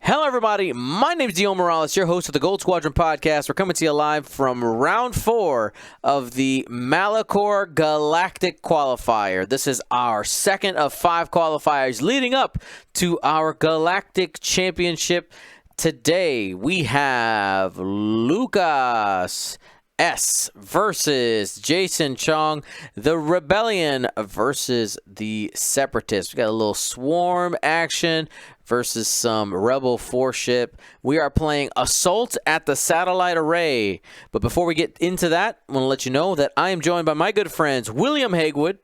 Hello everybody, my name is Dion Morales, your host of the Gold Squadron podcast. We're coming to you live from round 4 of the Malachor Galactic Qualifier. This is our second of 5 qualifiers leading up to our Galactic Championship. Today we have Lukas S versus Jason Chong, the Rebellion versus the Separatists. We got a little swarm action versus some Rebel 4-ship. We are playing Assault at the Satellite Array. But before we get into that, I want to let you know that I am joined by my good friends William Hagewood.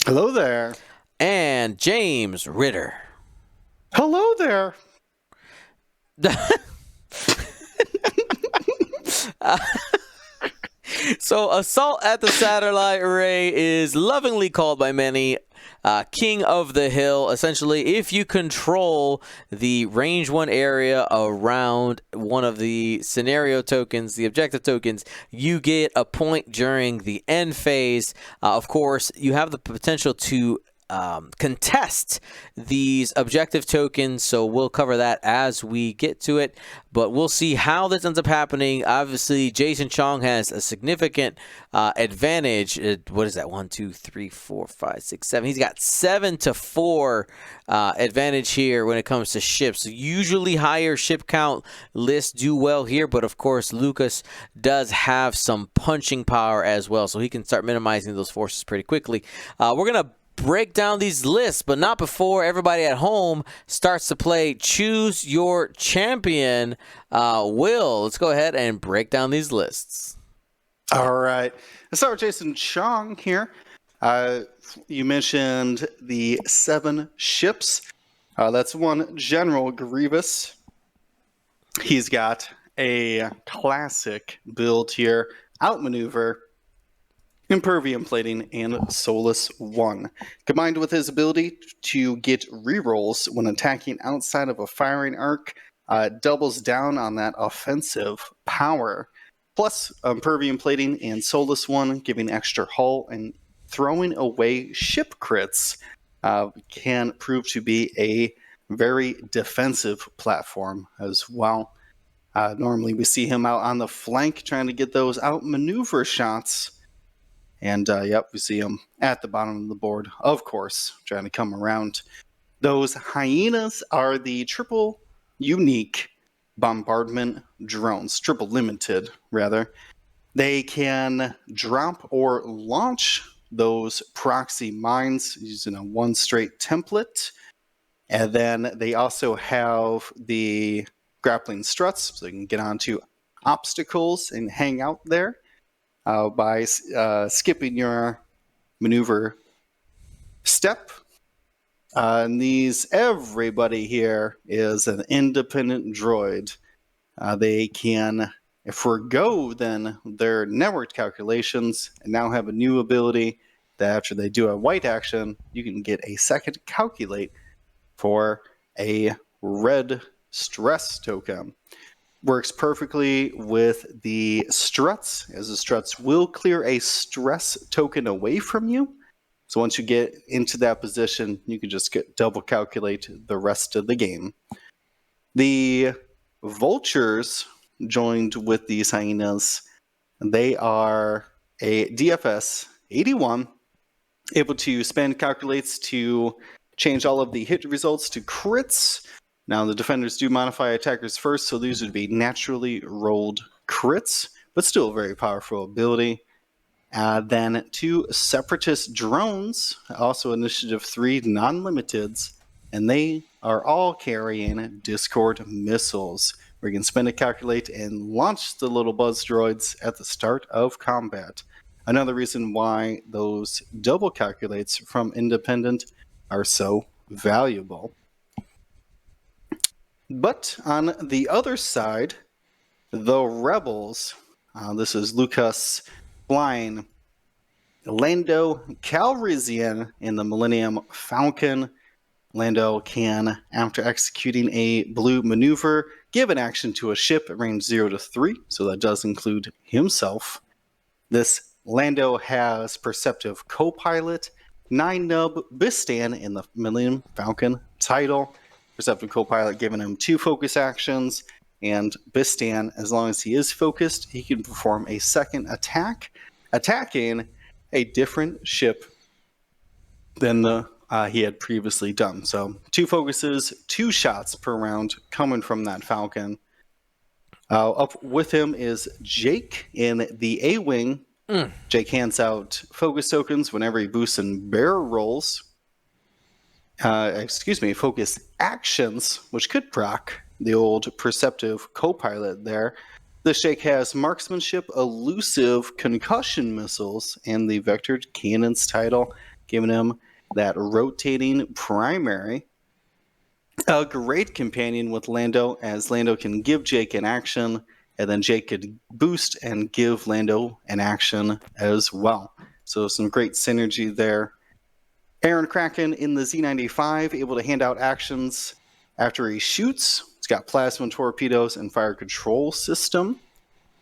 Hello there. And James Ritter. Hello there. So Assault at the Satellite Array is lovingly called by many King of the Hill. Essentially, if you control the range 1 area around one of the scenario tokens, the objective tokens, you get a point during the end phase. Of course, you have the potential to contest these objective tokens, so we'll cover that as we get to it, but we'll see how this ends up happening. Obviously, Jason Chong has a significant advantage. What is that? 1, 2, 3, 4, 5, 6, 7. He's got 7-4 advantage here when it comes to ships. Usually higher ship count lists do well here, but of course Lukas does have some punching power as well, so he can start minimizing those forces pretty quickly. We're gonna break down these lists, but not before everybody at home starts to play Choose Your Champion. Will, let's go ahead and break down these lists. All right. Let's start with Jason Chong here. You mentioned the 7 ships. That's one General Grievous. He's got a classic build here. Outmaneuver, Impervium Plating, and Solus 1. Combined with his ability to get rerolls when attacking outside of a firing arc, doubles down on that offensive power. Plus, Impervium Plating and Solus 1 giving extra hull and throwing away ship crits can prove to be a very defensive platform as well. Normally we see him out on the flank trying to get those outmaneuver shots. And, yep, we see them at the bottom of the board, of course, trying to come around. Those hyenas are the triple unique bombardment drones, triple limited, rather. They can drop or launch those proxy mines using a 1 straight template. And then they also have the grappling struts, so they can get onto obstacles and hang out there. By skipping your maneuver step. And everybody here is an independent droid. They can forgo then their networked calculations and now have a new ability that after they do a white action, you can get a second calculate for a red stress token. Works perfectly with the struts, as the struts will clear a stress token away from you. So once you get into that position, you can just double calculate the rest of the game. The vultures joined with these hyenas, they are a DFS 81, able to spend calculates to change all of the hit results to crits. Now, the defenders do modify attackers first, so these would be naturally rolled crits, but still a very powerful ability. Then 2 Separatist drones, also Initiative 3 non-limiteds, and they are all carrying Discord missiles, where you can spend a calculate and launch the little buzz droids at the start of combat. Another reason why those double calculates from Independent are so valuable. But on the other side, the Rebels, this is Lukas flying Lando Calrissian in the Millennium Falcon. Lando can, after executing a blue maneuver, give an action to a ship at range 0 to 3, so that does include himself. This Lando has Perceptive Co-Pilot, 9-nub Bistan in the Millennium Falcon title. Perceptive Co-Pilot giving him 2 focus actions, and Bistan, as long as he is focused, he can perform a second attack, attacking a different ship than he had previously done. So 2 focuses, 2 shots per round coming from that Falcon. Up with him is Jake in the A-Wing. Jake hands out focus tokens whenever he boosts and barrel rolls. Focus actions, which could proc the old Perceptive Co-Pilot there. This Jake has Marksmanship, Elusive, Concussion Missiles, and the Vectored Cannons title, giving him that rotating primary. A great companion with Lando, as Lando can give Jake an action, and then Jake could boost and give Lando an action as well. So some great synergy there. Aaron Kraken in the Z95, able to hand out actions after he shoots. It's got plasma torpedoes and fire control system.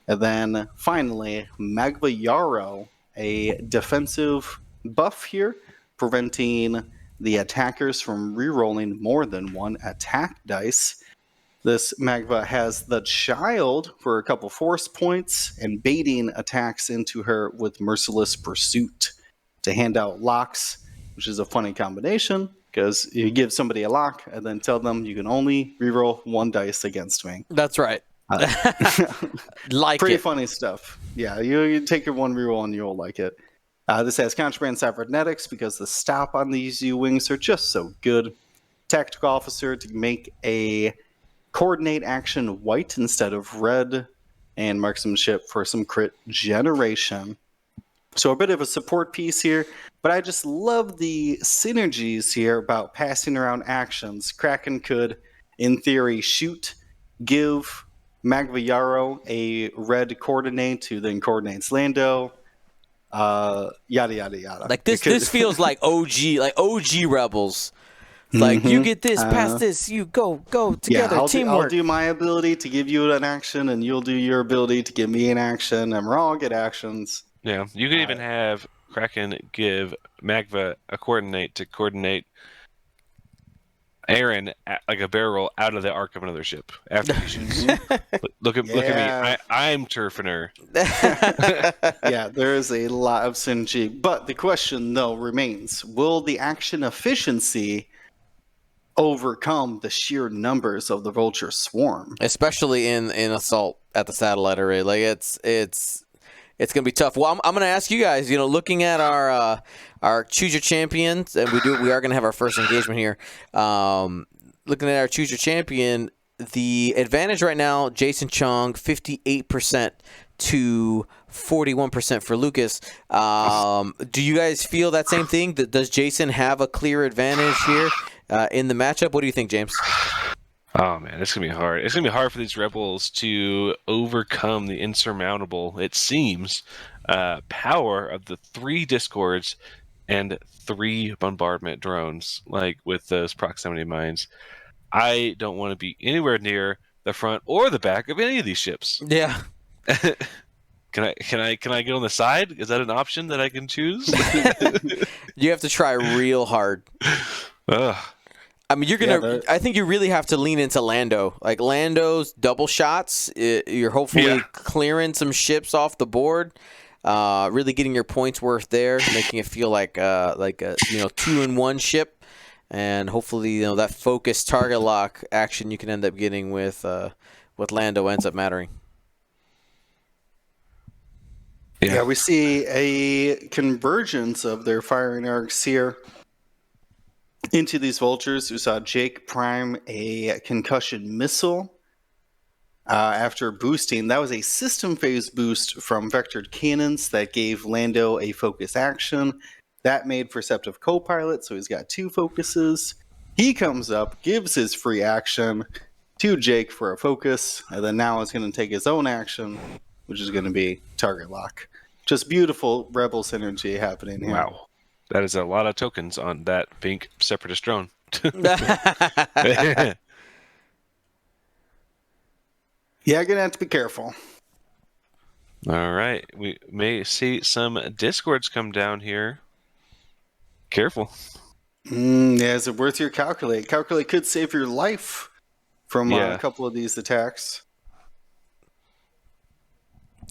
And then finally, Magva Yarrow, a defensive buff here, preventing the attackers from rerolling more than 1 attack dice. This Magva has the Child for a couple force points and baiting attacks into her with Merciless Pursuit to hand out locks, which is a funny combination because you give somebody a lock and then tell them you can only reroll 1 dice against me. That's right. Pretty funny stuff. Yeah, you take your 1 reroll and you'll like it. This has Contraband Cybernetics because the stop on these U-Wings are just so good. Tactical Officer to make a coordinate action white instead of red, and Marksmanship for some crit generation. So a bit of a support piece here, but I just love the synergies here about passing around actions. Kraken could, in theory, shoot, give Magva Yarrow a red coordinate who then coordinates Lando. Yada yada yada. Like this feels like OG Rebels. Like you get this, pass this, you go together, teamwork. I'll do my ability to give you an action, and you'll do your ability to give me an action, and we're all good actions. Yeah, you could even have Kraken give Magva a coordinate to coordinate Aaron like a barrel out of the arc of another ship after he shoots. Look at me. I'm turfing her. Yeah, there is a lot of synergy. But the question, though, remains, will the action efficiency overcome the sheer numbers of the Vulture swarm? Especially in assault at the satellite array. Like it's gonna be tough. Well, I'm gonna ask you guys. Looking at our choose your champions, and we are gonna have our first engagement here. Looking at our choose your champion, the advantage right now, Jason Chong, 58% to 41% for Lukas. Do you guys feel that same thing? Does Jason have a clear advantage here in the matchup? What do you think, James? Oh man, it's gonna be hard. It's gonna be hard for these rebels to overcome the insurmountable, it seems, power of the 3 discords and 3 bombardment drones, like with those proximity mines. I don't want to be anywhere near the front or the back of any of these ships. Yeah. Can I get on the side? Is that an option that I can choose? You have to try real hard. Ugh. I mean, I think you really have to lean into Lando. Like Lando's double shots, you're hopefully clearing some ships off the board, really getting your points worth there, making it feel like a 2-in-1 ship, and hopefully that focused target lock action you can end up getting with Lando ends up mattering. Yeah, we see a convergence of their firing arcs here into these vultures. We saw Jake prime a concussion missile after boosting. That was a system phase boost from vectored cannons that gave Lando a focus action. That made Perceptive co-pilot, so he's got 2 focuses. He comes up, gives his free action to Jake for a focus, and then now is going to take his own action, which is going to be target lock. Just beautiful Rebel synergy happening here. Wow. That is a lot of tokens on that pink Separatist drone. Yeah, going to have to be careful. All right. We may see some discords come down here. Careful. Yeah, is it worth your calculate? Calculate could save your life from Yeah. a couple of these attacks.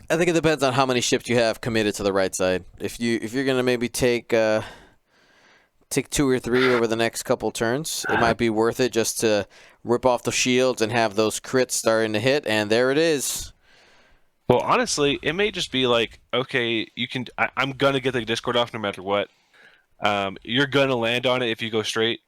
I think it depends on how many ships you have committed to the right side. If you're gonna maybe take 2 or 3 over the next couple turns, it might be worth it just to rip off the shields and have those crits starting to hit. And there it is. Well, honestly, it may just be like, okay, you can. I'm gonna get the discord off no matter what. You're gonna land on it if you go straight.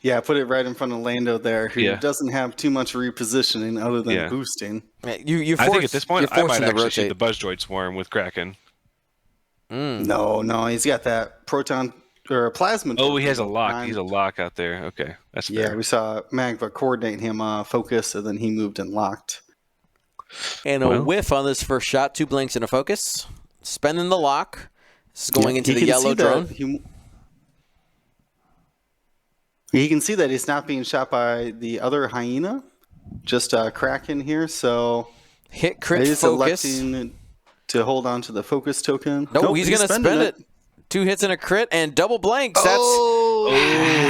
Yeah, put it right in front of Lando there, who Yeah. doesn't have too much repositioning other than Yeah. boosting. You I think at this point, you're I might forcing to actually shoot rotate. the Buzz Droid swarm with Kraken. No, he's got that proton or plasma. Oh, he has a torpedo lock. behind. He's a lock out there. Okay, that's Yeah, fair. we saw Magva coordinate him focus, and then he moved and locked. And a Well. whiff on this first shot. 2 blinks and a focus. Spending the lock. This is going Yeah, into you the can yellow see drone. that he can see that he's not being shot by the other hyena, just Kraken here. So Hit crit he's focus. electing to hold on to the focus token. No, he's going to spending spend it. 2 hits and a crit and double blanks. Oh,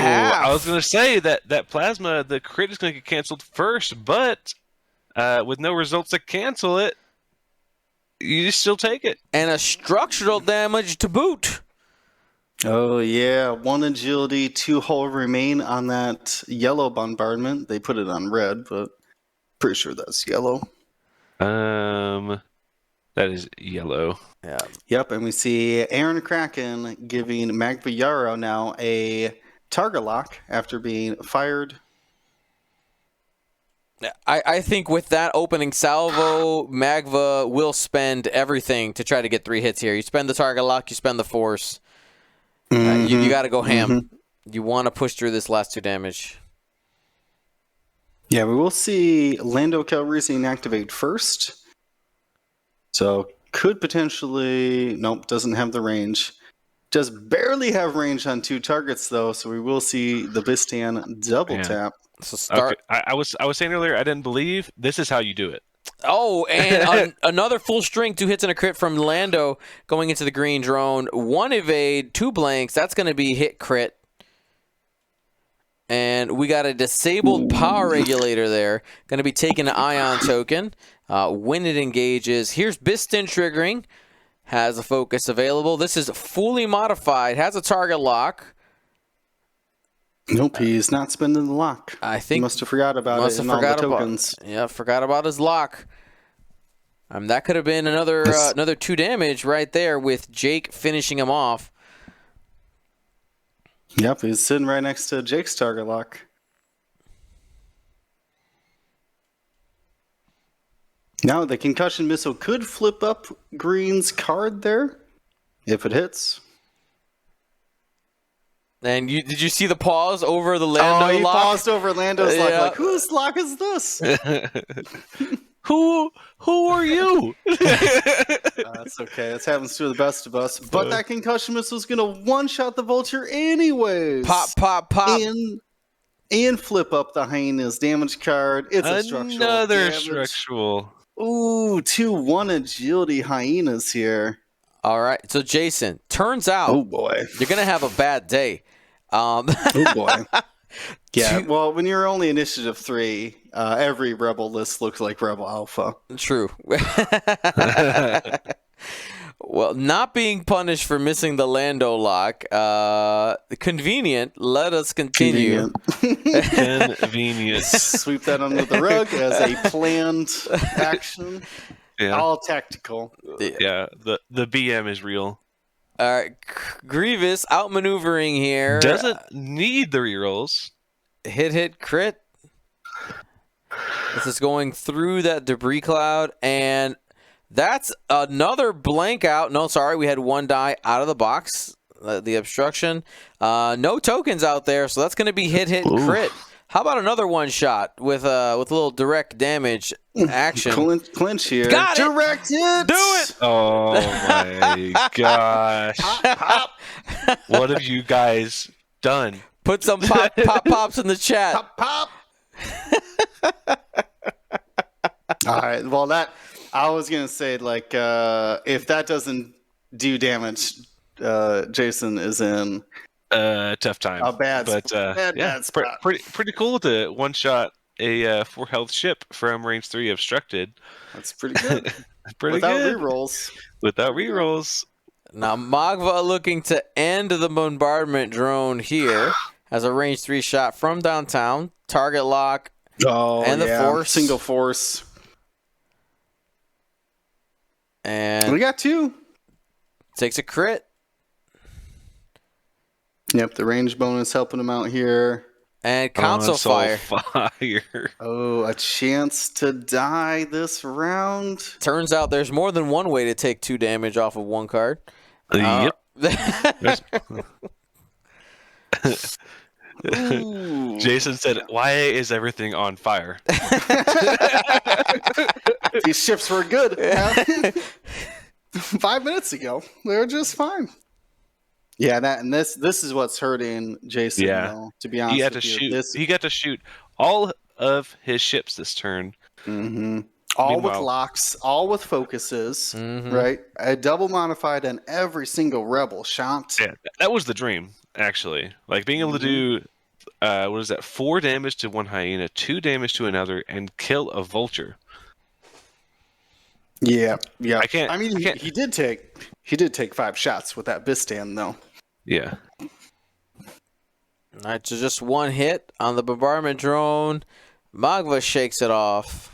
half. I was gonna say that plasma, the crit is gonna get canceled first, but with no results to cancel it, you just still take it. And a structural damage to boot. Oh yeah, 1 agility, 2 hull remain on that yellow bombardment. They put it on red, but pretty sure that's yellow. That is yellow. Yeah. Yep, and we see Aaron Kraken giving Magva Yarrow now a target lock after being fired. I think with that opening salvo, Magva will spend everything to try to get 3 hits here. You spend the target lock, you spend the force. You got to go ham. You want to push through this last 2 damage. Yeah, we will see Lando Calrissian activate first. So could potentially... Nope, doesn't have the range. Does barely have range on 2 targets, though, so we will see the Bistan double tap. So start. Okay. I was saying earlier, I didn't believe this is how you do it. Oh, and another full string, 2 hits and a crit from Lando going into the green drone. 1 evade, 2 blanks. That's going to be hit crit. And we got a disabled power regulator there. Going to be taking an ion token when it engages. Here's Bistan triggering. Has a focus available. This is fully modified. Has a target lock. Nope, he's not spending the lock. I think he must have forgot about must it have in all the forgot tokens. forgot about his lock. That could have been another 2 damage right there with Jake finishing him off. Yep, he's sitting right next to Jake's target lock. Now the concussion missile could flip up Green's card there if it hits. And did you see the pause over the Lando he lock? paused over Lando's lock. Yeah. Like, whose lock is this? Who are you? That's okay. This happens to the best of us. But that concussion missile is going to one-shot the vulture anyways. Pop, pop, pop. And flip up the hyena's damage card. It's a structural Another damage. structural. Ooh, 2-1 agility hyenas here. All right. So, Jason, turns out Oh, boy. you're going to have a bad day. Oh, boy. Yeah, well, when you're only initiative 3, every Rebel list looks like Rebel Alpha. True. Well, not being punished for missing the Lando lock. Convenient. Let us continue. Convenience. Sweep that under the rug as a planned action. Yeah. All tactical. Yeah, the BM is real. All right, Grievous outmaneuvering here. Doesn't need the rerolls. Hit, crit. This is going through that debris cloud, and that's another blank out. No, sorry, we had one die out of the box. The obstruction. No tokens out there, so that's going to be hit, crit. How about another one shot with a little direct damage action? Clinch here. Got it! Direct hit! Do it! Oh my gosh. Pop. What have you guys done? Put some pops in the chat. Pop. All right. Well, I was gonna say, like, if that doesn't do damage, Jason is in Tough time. a bad spot. Pretty cool to one shot a 4 health ship from range 3 obstructed. That's pretty good. Pretty Without good. rerolls. Without rerolls. Now Magva looking to end the bombardment drone here as a range 3 shot from downtown. Target lock. Oh, and the force. Single force. And We got 2. takes a crit. Yep, the range bonus helping him out here. And console fire. Oh, a chance to die this round. Turns out there's more than one way to take 2 damage off of one card. Yep. Ooh. Jason said, "Why is everything on fire?" These ships were good. 5 minutes ago, they were just fine. Yeah, this is what's hurting Jason. Yeah. Though, to be honest, He had to with you. shoot. He got to shoot all of his ships this turn. Mm-hmm. All with Meanwhile- locks, all with focuses, Mhm. right? A double modified and every single rebel shot. Yeah, that was the dream, actually. Like being able to do, what is that? 4 damage to one hyena, 2 damage to another, and kill a vulture. Yeah. I can't. I mean, he did take 5 shots with that Bistan, though. Yeah. All right, so just one hit on the bombardment drone. Magva shakes it off.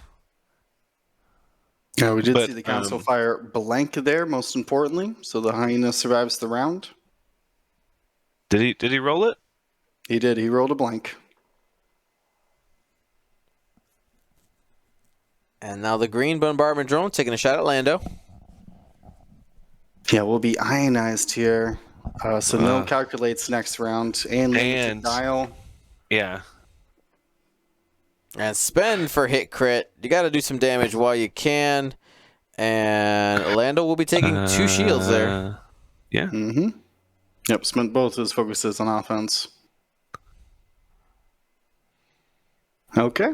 Yeah, we did But, see the console fire blank there, most importantly, so the hyena survives the round. Did he roll it? He did. He rolled a blank. And now the green bombardment drone taking a shot at Lando. Yeah, we'll be ionized here. So no calculates next round. And limited dial. Yeah. And spend for hit crit. You got to do some damage while you can. And Lando will be taking 2 shields there. Yeah. Mm-hmm. Yep, spent both his focuses on offense. Okay.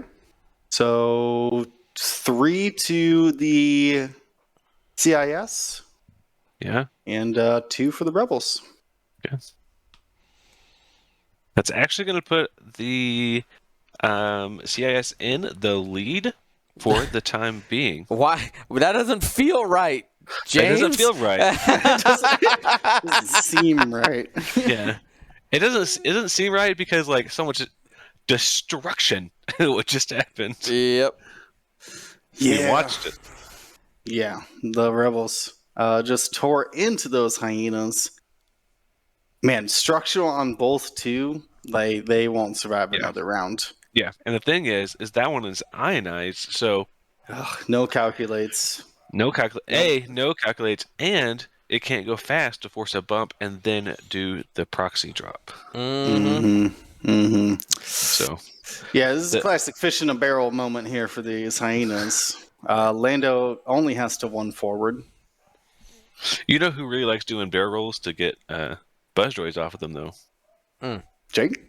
So 3 to the CIS. Yeah. And 2 for the Rebels. Yes. That's actually going to put the CIS in the lead for the time being. Why? That doesn't feel right, James. It doesn't feel right. Doesn't seem right. Yeah. It doesn't seem right because like so much destruction what just happened. Yep. We watched it. Yeah, the Rebels just tore into those hyenas. Man, structural on both too. Like they won't survive another round. Yeah, and the thing is that one is ionized, so no calculates. no calculates, and it can't go fast to force a bump and then do the proxy drop. So yeah, this is a classic fish in a barrel moment here for these hyenas. Lando only has to 1 forward. you know who really likes doing barrel rolls to get buzz droids off of them though? Jake?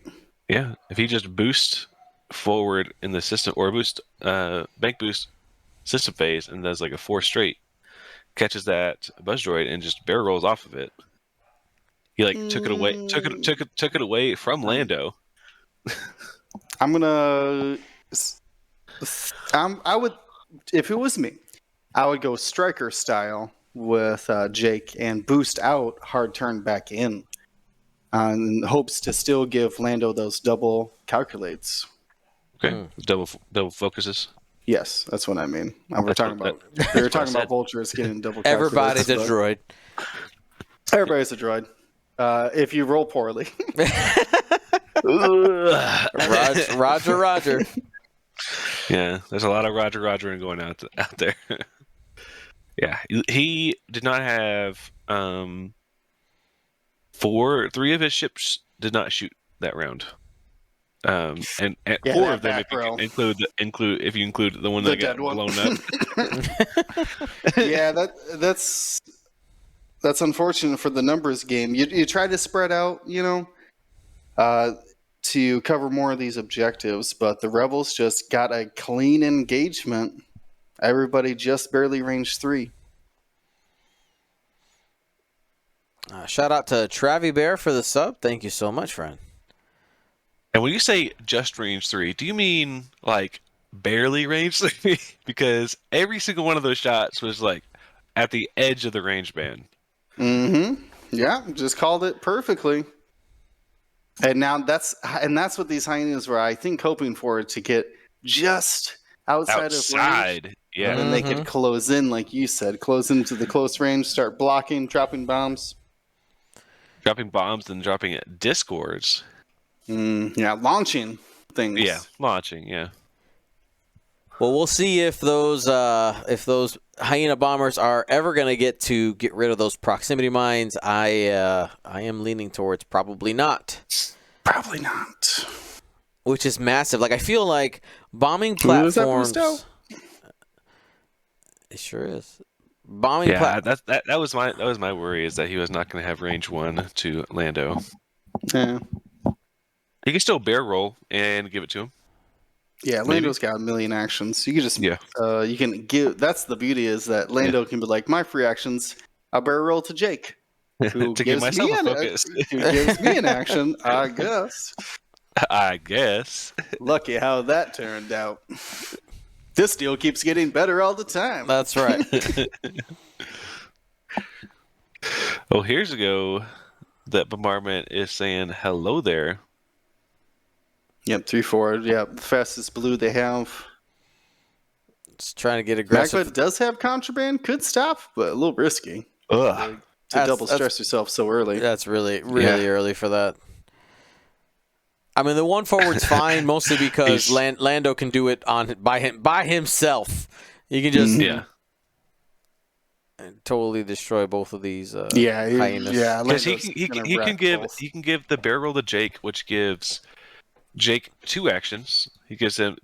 Yeah, if he just boosts forward in the system or bank boost system phase and does like a 4 straight, catches that buzz droid and just barrel rolls off of it. He like took it away from Lando. I'm gonna. I would, if it was me, I would go striker style with Jake and boost out, hard turn back in, in hopes to still give Lando those double calculates. Okay, double focuses. Yes, that's what I mean. We were talking about vultures getting double. Everybody's a droid. Everybody's a droid. If you roll poorly. Roger. Yeah, there's a lot of Roger going out there. Yeah, he did not have 3 of his ships did not shoot that round. And 4 of them, if you include the one that got blown up. Yeah, that's unfortunate for the numbers game. You try to spread out, to cover more of these objectives, but the Rebels just got a clean engagement. Everybody just barely range 3. Shout out to Travi Bear for the sub. Thank you so much, friend. And when you say just range 3, do you mean like barely range 3? Because every single one of those shots was like at the edge of the range band. Mm-hmm. Yeah, just called it perfectly. And now that's what these hyenas were, I think, hoping for, to get just outside of range. Yeah. And then they could close in, like you said, close into the close range, start blocking, dropping bombs. Dropping bombs and dropping discords. Yeah, launching things. Yeah, launching, yeah. Well, we'll see if those hyena bombers are ever going to get rid of those proximity mines. I am leaning towards probably not. Probably not. Which is massive. Like, I feel like bombing platforms. It sure is. Bombing. Yeah, that was my worry, is that he was not going to have range 1 to Lando. Yeah. He can still bear roll and give it to him. Yeah, Lando's got a million actions. You can just you can give. That's the beauty, is that Lando can be like, my free actions, I'll bear roll to Jake, who to give myself a focus. Who gives me an action, I guess. Lucky how that turned out. This deal keeps getting better all the time. That's right. Well, here's a go that bombardment is saying hello there. Yep, 3-4. Yep, the fastest blue they have. Just trying to get aggressive. Magva does have contraband, could stop, but a little risky. Ugh. To double stress yourself so early. That's really early for that. I mean, the 1 forward's fine, mostly because Lando can do it by himself. You can just totally destroy both of these hyenas. Yeah, because he can give the barrel to Jake, which gives Jake 2 actions. He gives him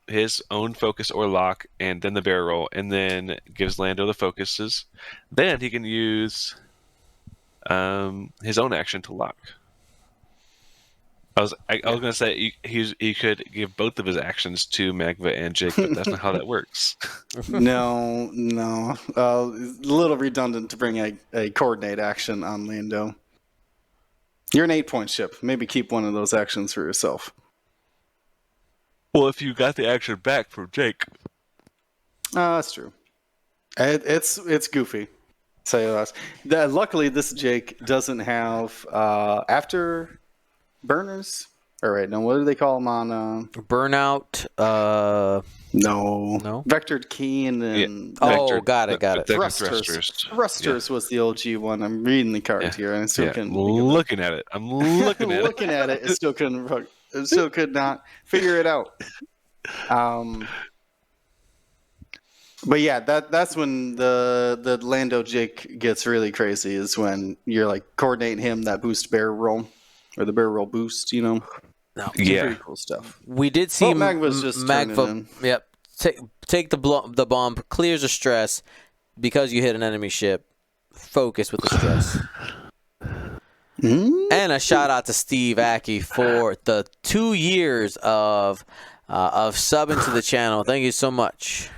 his own focus or lock, and then the barrel, and then gives Lando the focuses. Then he can use his own action to lock. I was gonna say he could give both of his actions to Magva and Jake, but that's not how that works. No. A little redundant to bring a coordinate action on Lando. You're an 8-point ship. Maybe keep one of those actions for yourself. Well, if you got the action back from Jake. That's true. It's goofy. Say less. Luckily, this Jake doesn't have after burners. All right, now what do they call them on burnout? No. Vectored key and then got it. Thrusters was the OG one. I'm reading the card here, and I still couldn't. Looking at it. I'm looking at it. Looking at it. It still couldn't. It still could not figure it out. But yeah, that's when the Lando Jake gets really crazy. Is when you're like coordinating him that boost bear roll or the bear roll boost. No. Pretty cool stuff. We did see Magva's just Magva. Yep. Take the bomb, clears the stress because you hit an enemy ship. Focus with the stress. And a shout out to Steve Aki for the 2 years of subbing to the channel. Thank you so much.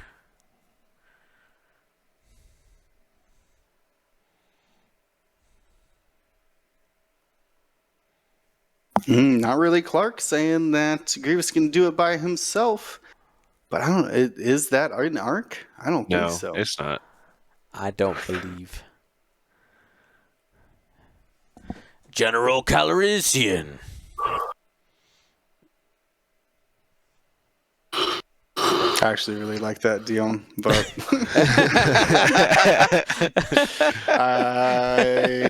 Not really. Clark saying that Grievous can do it by himself, but I don't know. Is that an arc? I don't think so. No, it's not. I don't believe. General Calrissian. I actually really like that, Dion, but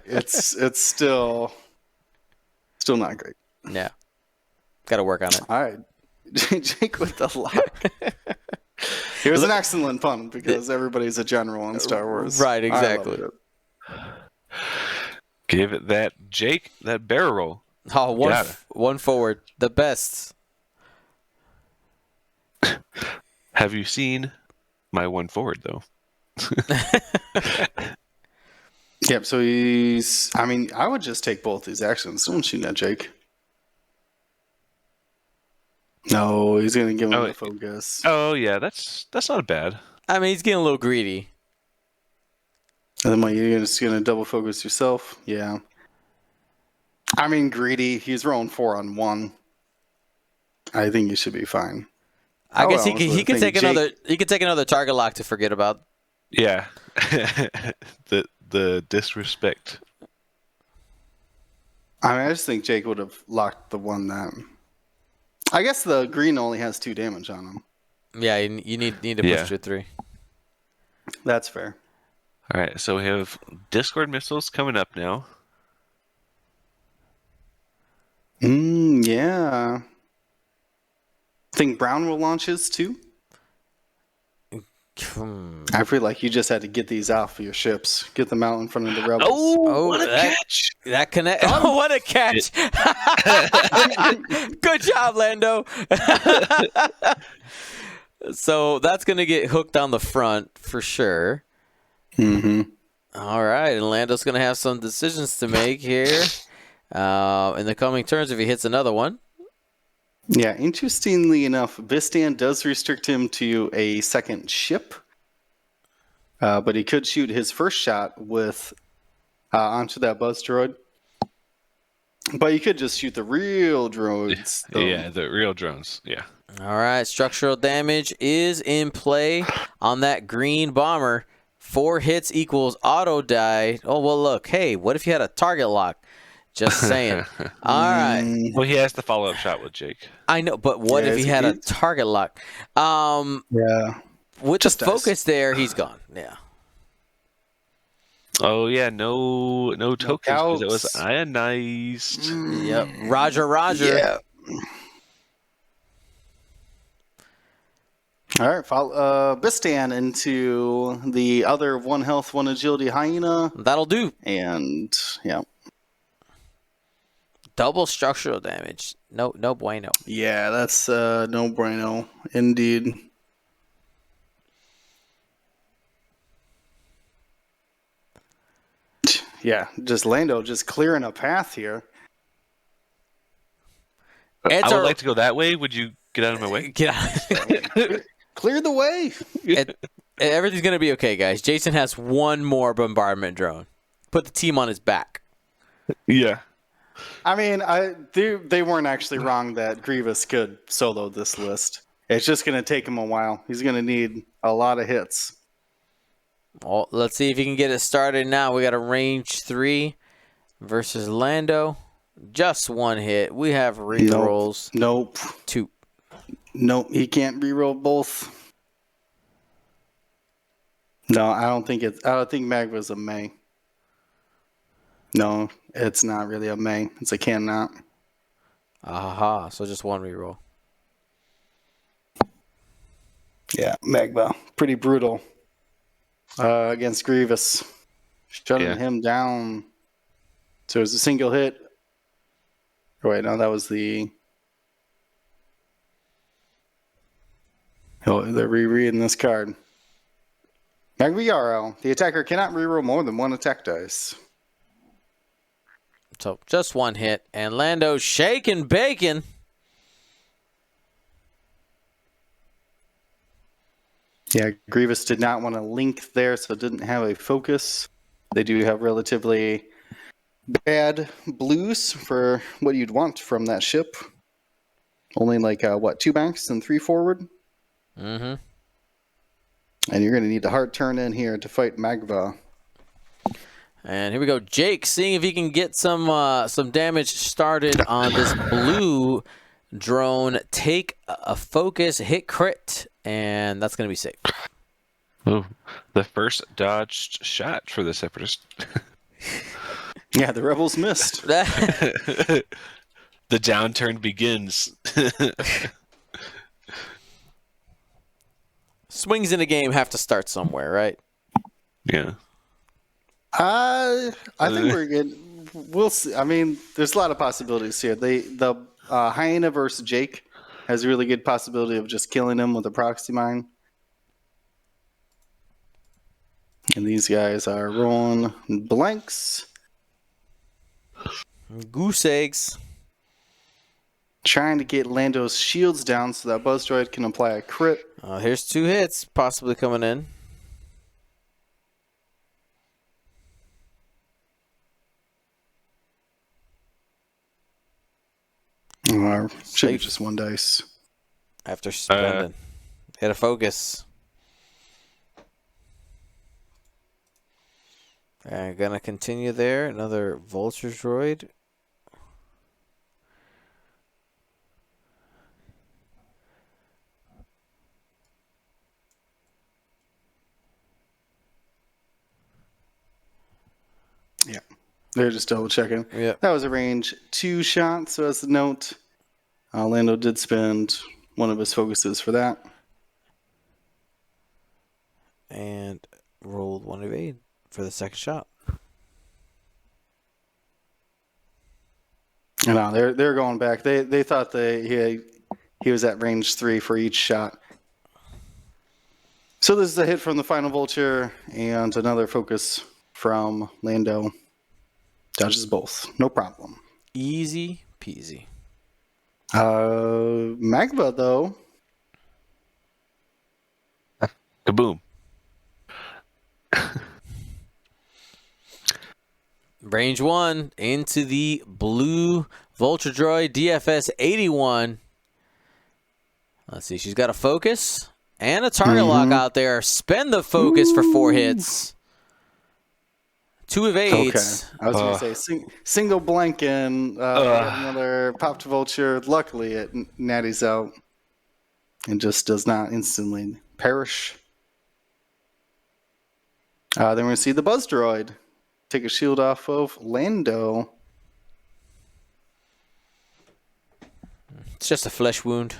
it's still not great. Yeah. Got to work on it. All right, Jake with the lock. It was an excellent pun because everybody's a general in Star Wars. Right, exactly. Give it that, Jake, that barrel roll. Oh, one forward. The best. Have you seen my one forward, though? Yep, so he's... I mean, I would just take both these actions. Don't shoot at Jake. No, he's going to give him the focus. Oh, yeah, that's not bad. I mean, he's getting a little greedy. And then you're just going to double focus yourself? Yeah. I mean, greedy. He's rolling 4 on 1. I think he should be fine. I guess he could take another target lock to forget about. Yeah. the disrespect. I mean, I just think Jake would have locked the one that... I guess the green only has 2 damage on him. Yeah, you need to push to 3. That's fair. All right, so we have Discord missiles coming up now. Yeah. Think Brown will launch his too? I feel like you just had to get these off of your ships. Get them out in front of the rebels. Oh, what a catch! That connect. Oh, what a catch! Good job, Lando. So that's going to get hooked on the front for sure. Mm-hmm. All right, and Lando's going to have some decisions to make here in the coming turns if he hits another one. Yeah, interestingly enough, Bistan does restrict him to a second ship, but he could shoot his first shot with onto that buzz droid. But you could just shoot the real droids. Though. Yeah, the real drones. Yeah. All right, structural damage is in play on that green bomber. 4 hits equals auto die. Oh, well, look. Hey, what if you had a target lock? Just saying. All right. Well, he has the follow-up shot with Jake. I know, but what if he had a target lock? Yeah. With just the focus there, he's gone. Yeah. Oh, yeah. No tokens because it was ionized. Yep. Roger. Yeah. All right, Bistan into the other 1 health, 1 agility hyena. That'll do. And, yeah. Double structural damage. No bueno. Yeah, that's no bueno, indeed. Yeah, just Lando just clearing a path here. I would like to go that way. Would you get out of my way? Get out. Clear the way. Everything's going to be okay, guys. Jason has 1 more bombardment drone. Put the team on his back. Yeah. I mean, they weren't actually wrong that Grievous could solo this list. It's just going to take him a while. He's going to need a lot of hits. Well, let's see if he can get it started now. We got a range 3 versus Lando. Just 1 hit. We have rerolls. Nope. 2. Nope, he can't reroll both. No, I don't think Magva's a May. No, it's not really a May. It's a cannot. Aha, so just 1 reroll. Yeah, Magva. Pretty brutal against Grievous. Shutting him down. So it was a single hit. Oh, wait, no, that was the... Oh, they're rereading this card. Magva. The attacker cannot reroll more than 1 attack dice. So just 1 hit, and Lando's shaking bacon. Yeah, Grievous did not want to link there, so it didn't have a focus. They do have relatively bad blues for what you'd want from that ship. Only like, 2 backs and 3 forward? Mm-hmm. And you're going to need a hard turn in here to fight Magva. And here we go. Jake seeing if he can get some damage started on this blue drone. Take a focus, hit crit, and that's going to be safe. Oh, the first dodged shot for the Separatist. Yeah, the rebels missed. The downturn begins. Swings in a game have to start somewhere, right? Yeah. I think we're good. We'll see. I mean, there's a lot of possibilities here. The hyena versus Jake has a really good possibility of just killing him with a proxy mine. And these guys are rolling blanks, Goose eggs. trying to get Lando's shields down so that Buzz Droid can apply a crit. Here's 2 hits possibly coming in. Should be just 1 dice. After spending. Hit a focus. I'm going to continue there. Another Vulture Droid. Yeah, they're just double checking. Yeah. That was a range 2 shot. So as a note, Lando did spend one of his focuses for that. And rolled 1 evade for the second shot. No, they're going back. They thought he was at range 3 for each shot. So this is a hit from the final Vulture and another focus from Lando. Dodges both. No problem. Easy peasy. Magva, though. Kaboom. Range 1 into the blue Vulture Droid DFS 81. Let's see. She's got a focus and a target lock out there. Spend the focus for 4 hits. 2 evades. Okay. I was going to say single blank and another pop to Vulture. Luckily, it natties out and just does not instantly perish. Then we're going to see the Buzz Droid take a shield off of Lando. It's just a flesh wound.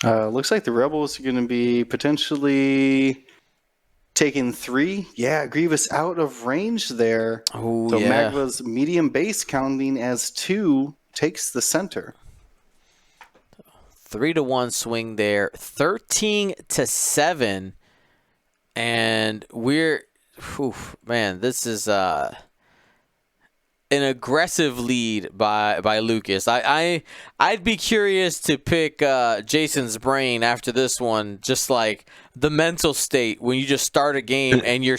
Looks like the Rebels are going to be potentially taking 3. Yeah, Grievous out of range there. Oh, so yeah. Magva's medium base counting as 2 takes the center. 3-1 swing there. 13-7. And we're, man, this is an aggressive lead by Lucas. I'd be curious to pick Jason's brain after this one, just like the mental state when you just start a game and your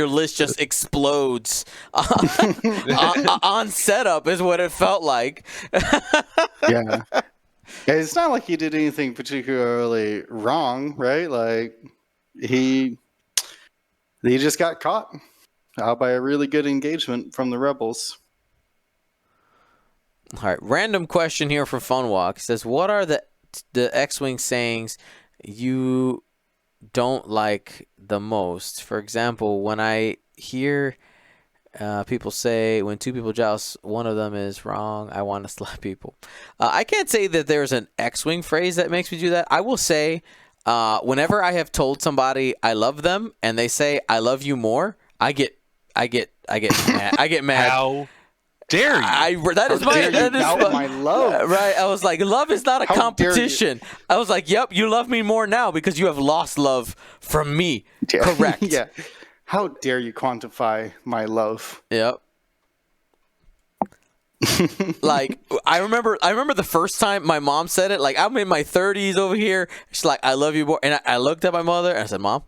list just explodes on setup is what it felt like. Yeah. It's not like he did anything particularly wrong, right? Like he just got caught by a really good engagement from the Rebels. All right, random question here from Funwalk. It says, what are the X-Wing sayings you don't like the most? For example, when I hear people say, when 2 people joust, one of them is wrong, I want to slap people. I can't say that there's an X-Wing phrase that makes me do that. I will say, whenever I have told somebody I love them and they say I love you more, I get mad. I get mad. How dare you? That is my love. Right. I was like, love is not a competition. I was like, yep, you love me more now because you have lost love from me. Yeah. Correct. Yeah. How dare you quantify my love? Yep. Like I remember the first time my mom said it. Like I'm in my 30s over here. She's like, "I love you more," and I looked at my mother and I said, "Mom,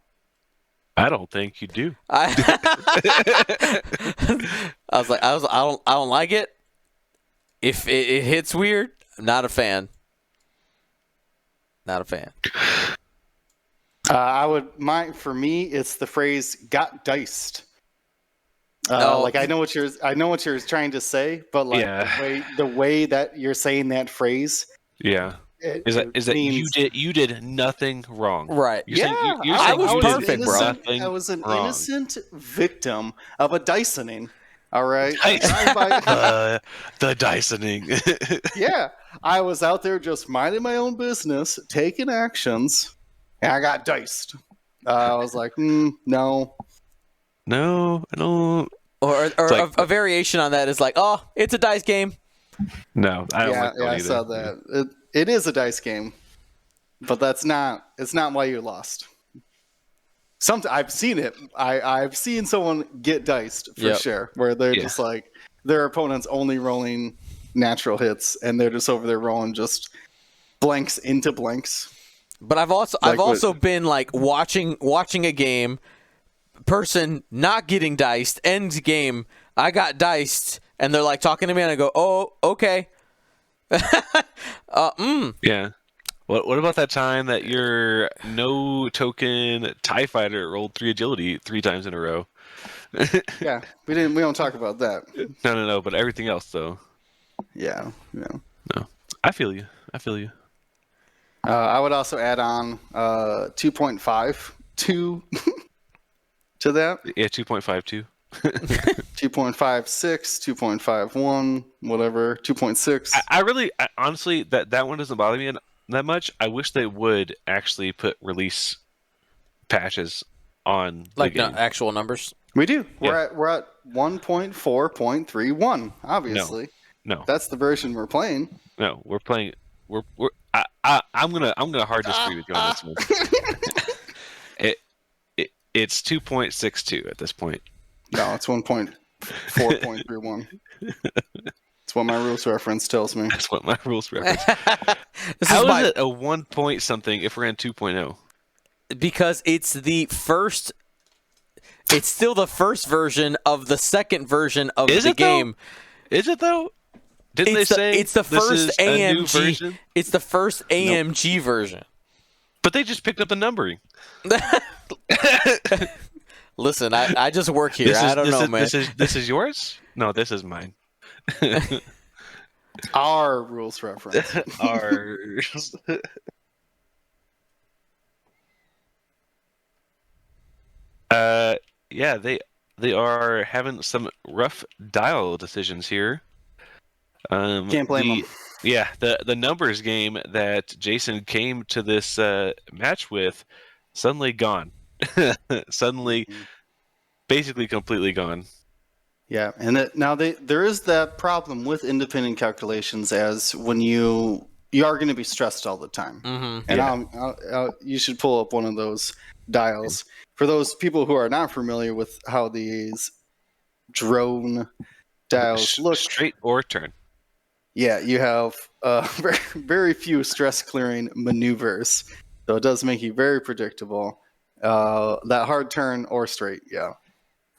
I don't think you do." I was like, I don't like it. If it hits weird, I'm not a fan. Not a fan. For me, it's the phrase "got diced." Oh. Like I know what you're trying to say, but like Yeah. the way that you're saying that phrase, Yeah. is that means, you did nothing wrong. Right. You're saying, yeah, you're I saying was you perfect, did bro. nothing I was an wrong. innocent victim of a Dysoning. All right. The Dysoning. Yeah, I was out there just minding my own business, taking actions, and I got diced. I was like, no. No, I don't. Or It's like, a variation on that is like, oh, it's a dice game. no, I don't like that I either. saw that. It is a dice game, but it's not why you lost. I've seen it. I've seen someone get diced for Yep. sure, where they're just like their opponent's only rolling natural hits, and they're just over there rolling just blanks into blanks. But I've also been like watching a game, person not getting diced, end game, I got diced, and they're like talking to me, and I go, oh, okay. Yeah. What about that time that your no token TIE fighter rolled 3 agility 3 times in a row? Yeah, we don't talk about that. No. But everything else though. Yeah. No. I feel you. I would also add on 2.5 to that. Yeah, 2.52. 2.56, 2.51, whatever, 2.6. I honestly that one doesn't bother me that much. I wish they would actually put release patches on Like the game. actual numbers. We do. We're at 1.4.31. Obviously, No, that's the version we're playing. no, we're playing. I'm gonna hard disagree with you on this one. It's 2.62 at this point. No, it's 1.4.31. It's what my rules reference tells me. That's what my rules reference. This How is is it a 1 point something if we're in 2.0? because it's the first. It's still the first version of the second version of the game. Is it though? Didn't they say it's the this first is a new AMG? version? It's the first AMG version. But they just picked up the numbering. Listen, I just work here. I don't know, man. This is yours? No, this is mine. Our rules reference. Ours. Yeah, they are having some rough dial decisions here. Can't blame them. Yeah, the numbers game that Jason came to this match with suddenly gone. Suddenly, basically completely gone. Yeah, and now there is that problem with independent calculations, as when you are going to be stressed all the time. Mm-hmm. And you should pull up one of those dials for those people who are not familiar with how these drone dials look. Straight or turn. Yeah, you have very, very few stress clearing maneuvers, so it does make you very predictable. That hard turn or straight, yeah.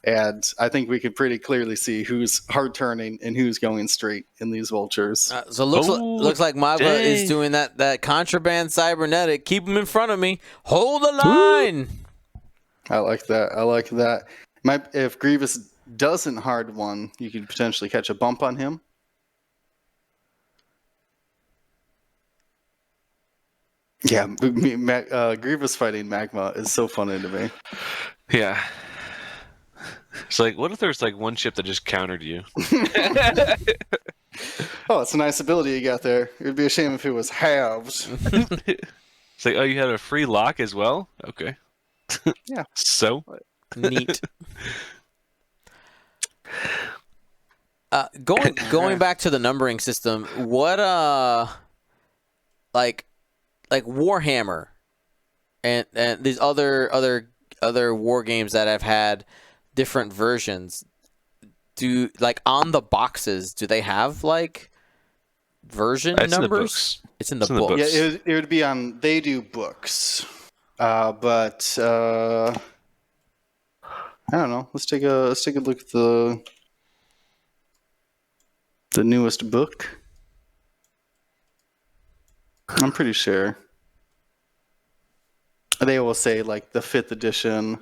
And I think we could pretty clearly see who's hard turning and who's going straight in these vultures. So it looks like Magma is doing that contraband cybernetic. Keep him in front of me. Hold the line. I like that. If Grievous doesn't hard one, you could potentially catch a bump on him. Yeah, Grievous fighting Magma is so funny to me. Yeah. It's like, what if there's like one ship that just countered you? Oh, it's a nice ability you got there. It would be a shame if it was halved. It's like, oh, you had a free lock as well? Okay. Yeah. So? Neat. Going back to the numbering system, what like Warhammer and these other war games that have had different versions, do like on the boxes, do they have like version numbers? It's in the books. Yeah, it would be on. They do books, but I don't know. Let's take a look at the newest book. I'm pretty sure they will say like the 5th edition.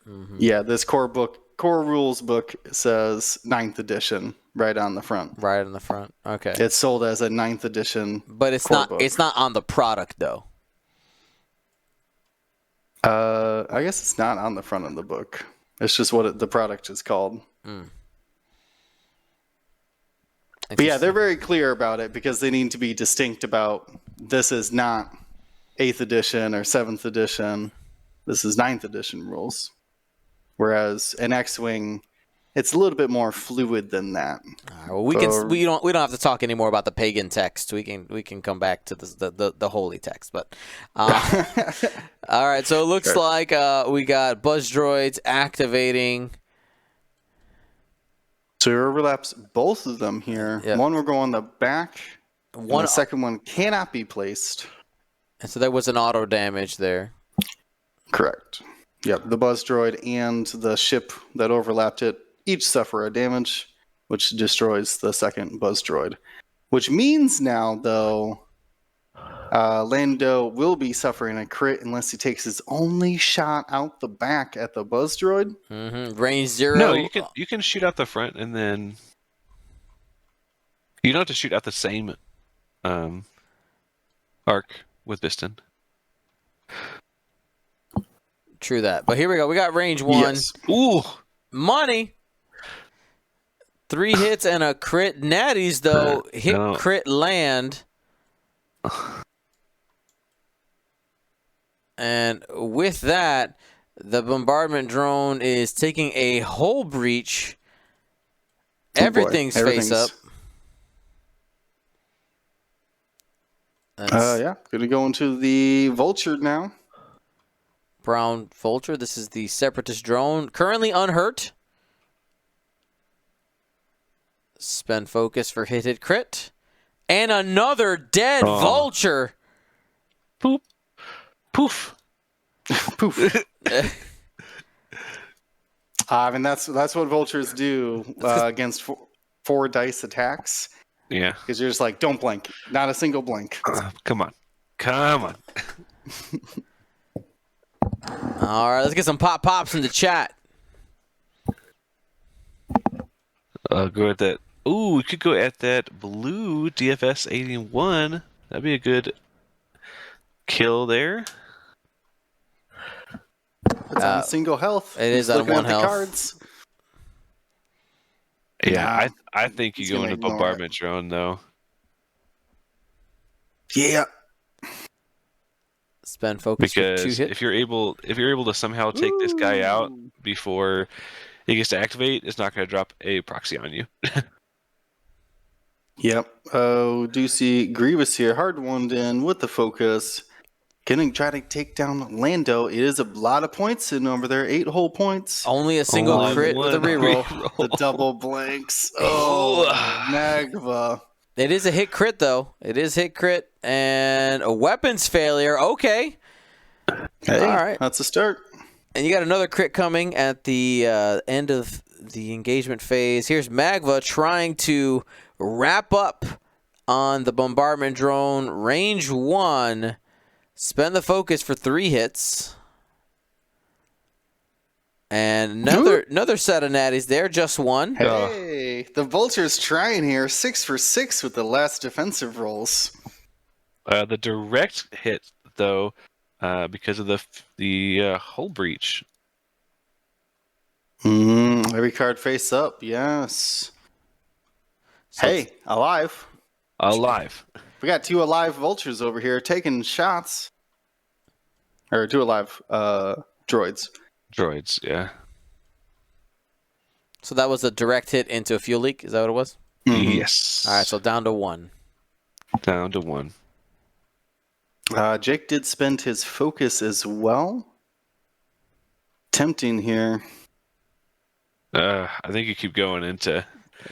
Mm-hmm. Yeah, this core book core rules book says 9th edition right on the front. Right in the front. Okay. It's sold as a 9th edition. But it's core not. book. It's not on the product though. I guess it's not on the front of the book. It's just what the product is called. But yeah, they're very clear about it because they need to be distinct about this is not 8th edition or 7th edition. This is 9th edition rules. Whereas an X-Wing, it's a little bit more fluid than that. All right, well, we don't have to talk anymore about the pagan text. We can come back to the holy text. But all right, so it looks like we got buzz droids activating. So it overlaps both of them here. Yep. One will go on the back. And the second one cannot be placed. And so there was an auto damage there. Correct. Yep, the buzz droid and the ship that overlapped it each suffer a damage, which destroys the second buzz droid. Which means now, though, Lando will be suffering a crit unless he takes his only shot out the back at the buzz droid. Range 0. No, you can shoot out the front, and then you don't have to shoot out the same arc with Biston. True that. But here we go. We got range 1. Yes. Ooh, Money. 3 hits and a crit. Natties, though, hit, no. crit, land. And with that, the bombardment drone is taking a hull breach. Everything's face up. Yeah, gonna go into the Vulture now. Brown Vulture. This is the Separatist drone. Currently unhurt. Spend focus for hit crit. And another dead Vulture. poop, poof. Poof. I mean, that's what Vultures do against 4 dice attacks. Yeah. Because you're just like, don't blink. Not a single blink. Come on. All right, let's get some pops in the chat. Go at that. Ooh, we could go at that blue DFS 81. That'd be a good kill there. It's on single health. It is He's on looking 1 at the health. cards. Yeah, I think you he's go gonna into ignore bombardment drone though. Yeah. Spend focus for 2 Because hit. if you're able to somehow take this guy out before he gets to activate, it's not going to drop a proxy on you. Yep. Oh, do see Grievous here. Hard one in with the focus. Gonna try to take down Lando. It is a lot of points sitting over there. 8 whole points. Only a single Only crit with a one reroll. The double blanks. Oh, Magva. It is a hit crit, though. It is hit crit and a weapons failure. Okay. Hey, all right. That's a start. And you got another crit coming at the end of the engagement phase. Here's Magva trying to wrap up on the bombardment drone. Range 1. Spend the focus for 3 hits. And another set of natties there, just 1. Hey, the Vulture's trying here. 6 for 6 with the last defensive rolls. The direct hit though, because of the hull breach. Every card face up. Yes. So hey, alive. Alive. We got 2 alive Vultures over here taking shots. Or 2 alive droids. Droids, yeah. So that was a direct hit into a fuel leak. Is that what it was? Yes. All right, so down to 1. Down to 1. Jake did spend his focus as well. Tempting here. I think you keep going into.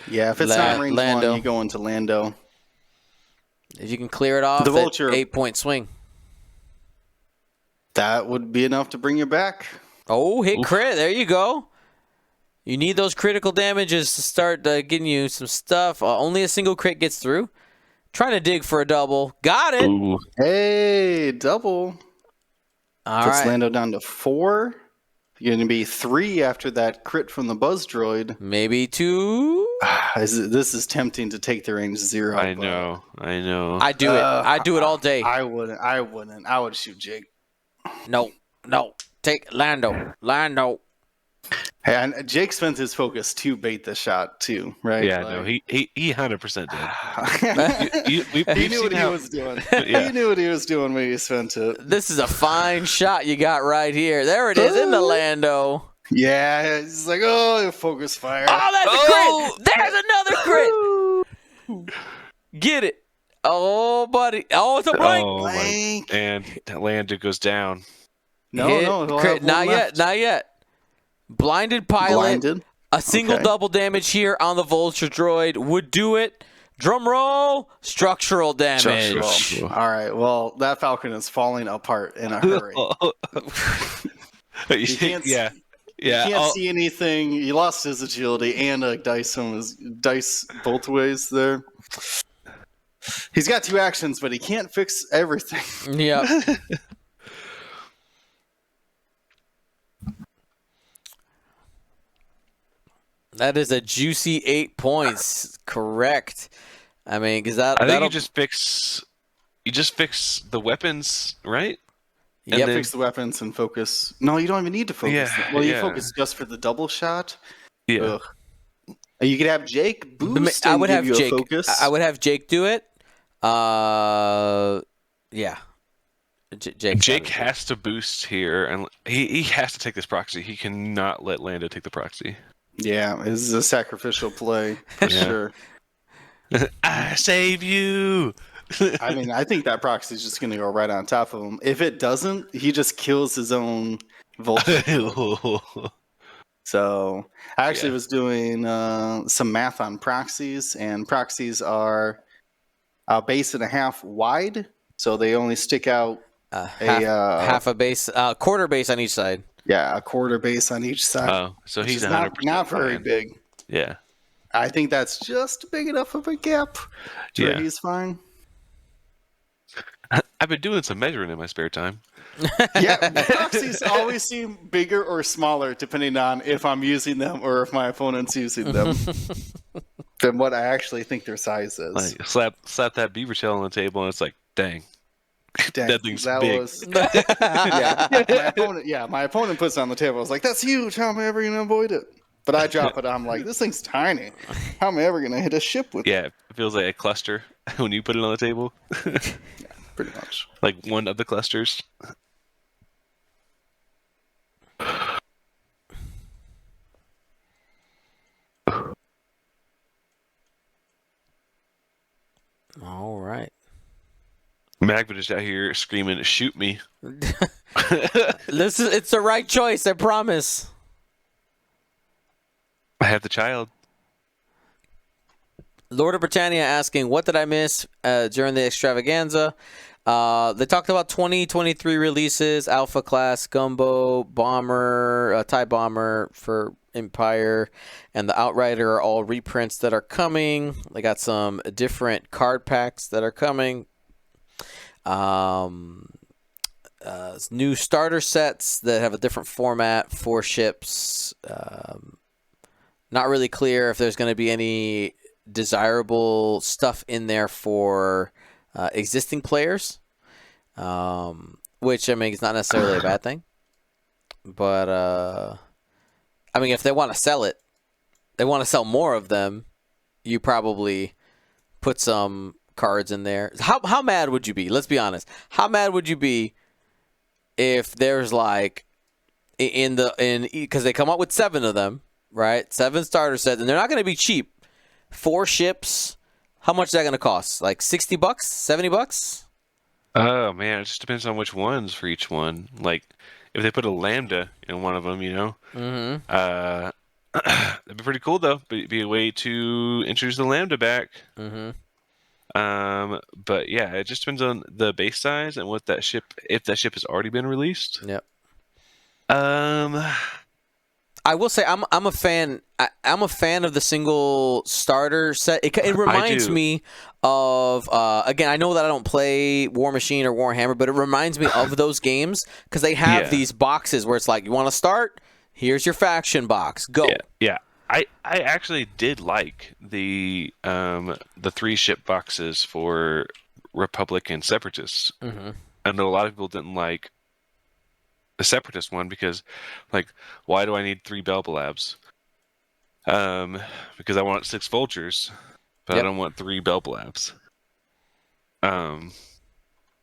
Yeah, if it's not range Lando. 1, you go into Lando. If you can clear it off, The Vulture. 8-point swing. That would be enough to bring you back. Oh, hit crit. There you go. You need those critical damages to start getting you some stuff. Only a single crit gets through. Trying to dig for a double. Got it. Ooh. Hey, double. All Puts right. Lando down to 4. Going to be 3 after that crit from the Buzz Droid. Maybe 2. This is tempting to take the range 0. I but, know. I do it. I do it all day. I wouldn't. I would shoot Jake. No. Take Lando. Hey, and Jake spent his focus to bait the shot too, right? Yeah, no, he 100% did. He knew what he was doing. Yeah. He knew what he was doing when he spent it. This is a fine shot you got right here. There it is in the Lando. Yeah, he's like, oh, focus fire. Oh, that's a crit. There's another crit. Get it. Oh, buddy. Oh, it's a blank. Oh, Blank. and Lando goes down. Hit, he'll crit. have Not one left. yet. Blinded pilot. Blinded. A single Okay. double damage here on the Vulture droid would do it. Drum roll. Structural damage. Structural. All right. Well, that Falcon is falling apart in a hurry. You can't yeah. He Yeah. can't see anything. He lost his agility and a dice on his dice both ways there. He's got 2 actions, but he can't fix everything. Yep. That is a juicy 8 points. Correct. I mean, because I think that'll you just fix the weapons, right? Yep. then- Fix the weapons and focus. No, you don't even need to focus. Yeah, Well, you yeah. focus just for the double shot. Yeah. Ugh. You could have Jake boost and I would give have you Jake. a focus. I would have Jake do it. Yeah. Jake has to boost here, and he has to take this proxy. He cannot let Lando take the proxy. Yeah, this is a sacrificial play for Yeah. sure. I save you. I mean, I think that proxy is just going to go right on top of him. If it doesn't, he just kills his own Vulture. So I actually was doing some math on proxies, and proxies are a base and a half wide, so they only stick out half a base, quarter base on each side. a quarter base on each side. Oh, so which he's is 100% not very fine. big. Yeah. I think that's just big enough of a gap to where Yeah. he's fine. I've been doing some measuring in my spare time. Yeah, proxies always seem bigger or smaller depending on if I'm using them or if my opponent's using them than what I actually think their size is. Like slap that beaver tail on the table, and it's like, dang, Dang, that thing's big. My opponent puts it on the table. I was like, that's huge. How am I ever going to avoid it? But I drop it. I'm like, this thing's tiny. How am I ever going to hit a ship with it? Yeah, it feels like a cluster when you put it on the table. Pretty much. Like one of the clusters. All right. Magma is out here screaming, "Shoot me!" It's the right choice, I promise. I have the child. Lord of Britannia asking, what did I miss during the extravaganza? They talked about 2023 releases, Alpha Class, Gumbo, Bomber, TIE Bomber for Empire, and the Outrider are all reprints that are coming. They got some different card packs that are coming. New starter sets that have a different format for ships. Not really clear if there's going to be any desirable stuff in there for existing players, which I mean is not necessarily a bad thing. But I mean, if they want to sell it, they want to sell more of them. You probably put some cards in there. How mad would you be? Let's be honest. How mad would you be if there's like because they come up with 7 of them, right? 7 starter sets, and they're not going to be cheap. 4 ships. How much is that going to cost? Like $60, $70? Oh man, it just depends on which ones for each one. Like if they put a lambda in one of them, you know, that'd be pretty cool though. But it'd be a way to introduce the lambda back. But yeah, it just depends on the base size and what that ship, if that ship has already been released. Yep. I I will say I'm a fan. I'm a fan of the single starter set. It reminds do. me of again. I know that I don't play War Machine or Warhammer, but it reminds me of those games because they have Yeah. these boxes where it's like you want to start, Here's your faction box. Go. Yeah. I actually did like the 3 ship boxes for Republic and Separatists. Mm-hmm. I know a lot of people didn't like the Separatist one because, like, why do I need 3 Belbalabs? Because I want 6 Vultures, but I Yep. don't want 3 Belbalabs.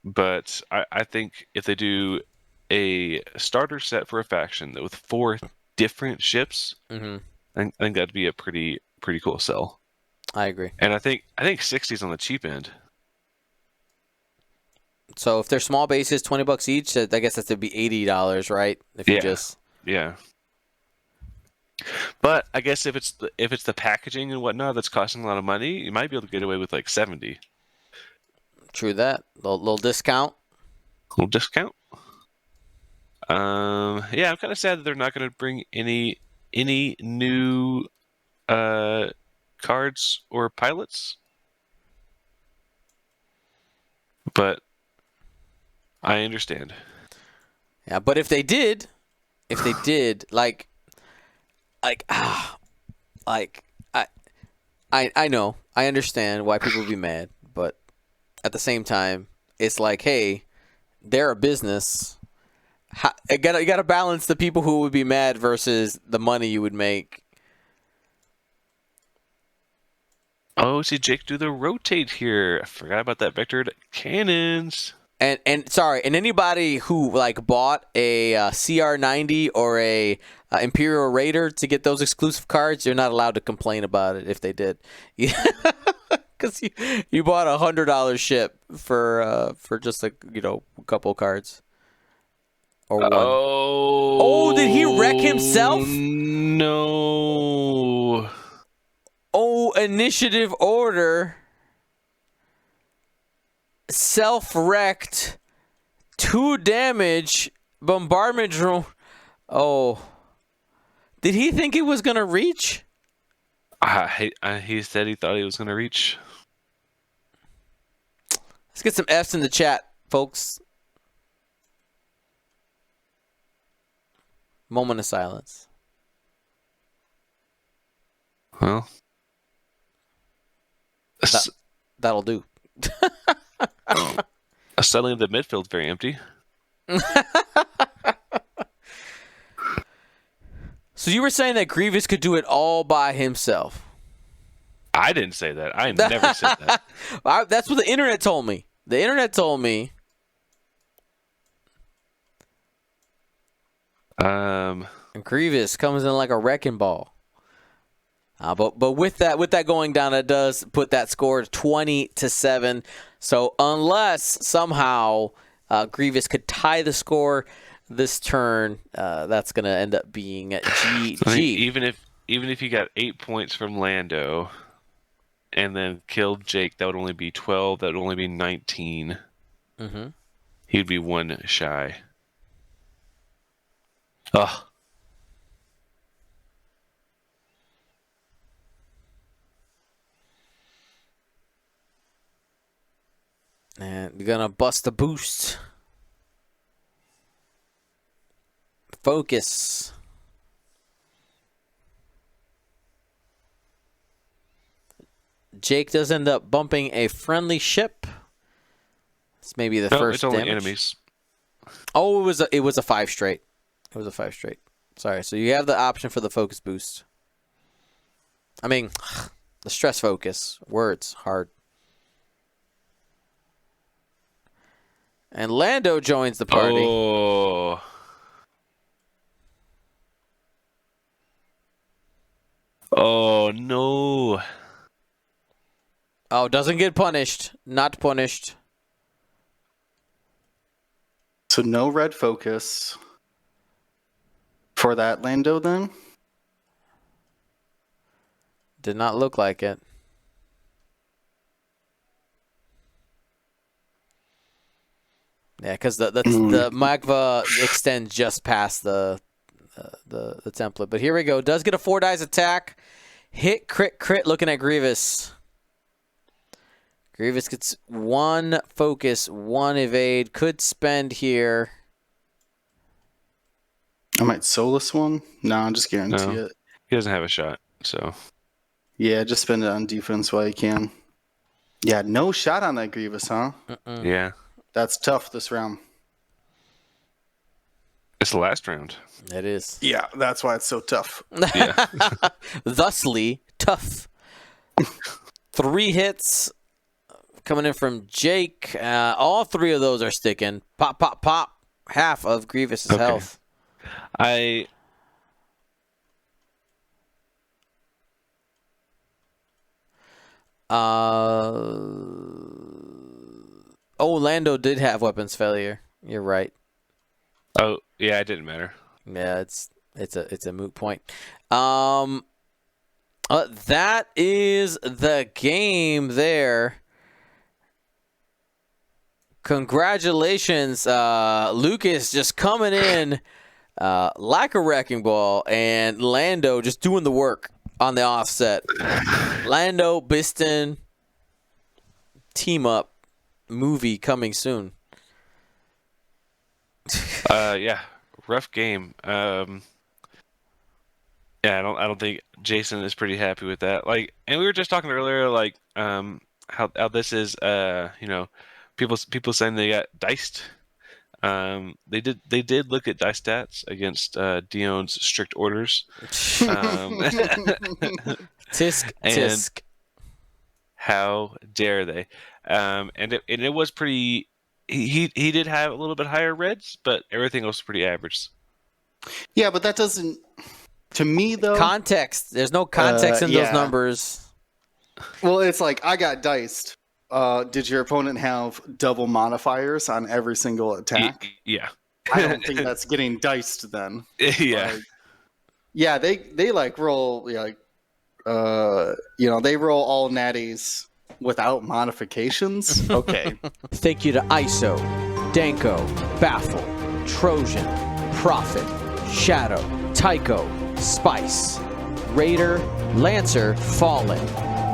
But I think if they do a starter set for a faction that with 4 different ships, Mm-hmm. I think that'd be a pretty cool sell. I agree. And I think 60's on the cheap end. So if they're small bases, $20 each, I guess that's to be $80, right? If you just Yeah. But I guess if it's the packaging and whatnot that's costing a lot of money, you might be able to get away with like 70. True that. Little discount. Little discount. Yeah, I'm kind of sad that they're not going to bring any new cards or pilots. But I understand. Yeah, but if they did, like I know, I understand why people would be mad, but at the same time, it's like, hey, they're a business. You gotta balance the people who would be mad versus the money you would make. Oh, see Jake do the rotate here. I forgot about that vectored cannons. And anybody who like bought a CR90 or a Imperial Raider to get those exclusive cards, you're not allowed to complain about it if they did. Because you bought $100 ship for just a couple cards or one. Oh, did he wreck himself? No. Oh, initiative order. Self-wrecked. 2 damage. Bombardment drone. Oh. Did he think it was going to reach? He said he thought he was going to reach. Let's get some F's in the chat, folks. Moment of silence. Well. That'll do. Suddenly the midfield's very empty. So you were saying that Grievous could do it all by himself? I didn't say that. I never said that. That's what the internet told me. The internet told me. And Grievous comes in like a wrecking ball. But with that going down, it does put that score 20-7. So unless somehow Grievous could tie the score this turn, that's going to end up being GG. Even if you got 8 points from Lando and then killed Jake, that would only be 12. That would only be 19. Mm-hmm. He'd be 1 shy. Ugh. And you're going to bust the boost. Focus. Jake does end up bumping a friendly ship. It's maybe the first it's only damage. enemies. Oh, it was a 5 straight. It was a 5 straight. Sorry. So you have the option for the focus boost. I mean, the stress focus. Words hard. And Lando joins the party. Oh. Oh no. Oh, doesn't get punished. Not punished. So no red focus for that Lando then? Did not look like it. Yeah, because the Magva extends just past the template. But here we go. Does get a 4 dice attack. Hit, crit. Looking at Grievous. Grievous gets 1 focus, 1 evade. Could spend here. I might Solus one. No, I'm just guarantee No. it. He doesn't have a shot, so. Yeah, just spend it on defense while you can. Yeah, no shot on that Grievous, huh? Yeah. That's tough this round. It's the last round. It is. Yeah, that's why it's so tough. Yeah. Thusly tough. 3 hits coming in from Jake. All 3 of those are sticking. Pop, pop, pop. Half of Grievous's Okay. health. Lando did have weapons failure. You're right. Oh, yeah, it didn't matter. Yeah, it's a moot point. That is the game there. Congratulations, Lukas just coming in like a wrecking ball, and Lando just doing the work on the offset. Lando, Biston, team up movie coming soon. Yeah, rough game. Yeah, I don't think Jason is pretty happy with that. Like, and we were just talking earlier, like, how this is, people saying they got diced. They did look at dice stats against Dion's strict orders. Tisk, And tisk. how dare they? And it was pretty. He did have a little bit higher reds, but everything else was pretty average. Yeah, but that doesn't. To me, though. Context. There's no context in those yeah. numbers. Well, it's like I got diced. Did your opponent have double modifiers on every single attack? Yeah. I don't think that's getting diced then. Yeah. Like, yeah, they like roll like they roll all natties without modifications. Okay. Thank you to ISO, Danko, Baffle, Trojan, Prophet, Shadow, Tycho, Spice, Raider, Lancer, Fallen,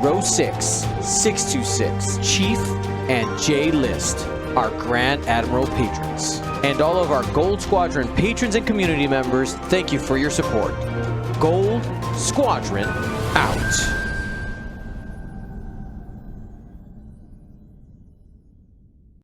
Row 6, 626, Chief, and J List, our Grand Admiral patrons. And all of our Gold Squadron patrons and community members, thank you for your support. Gold Squadron out.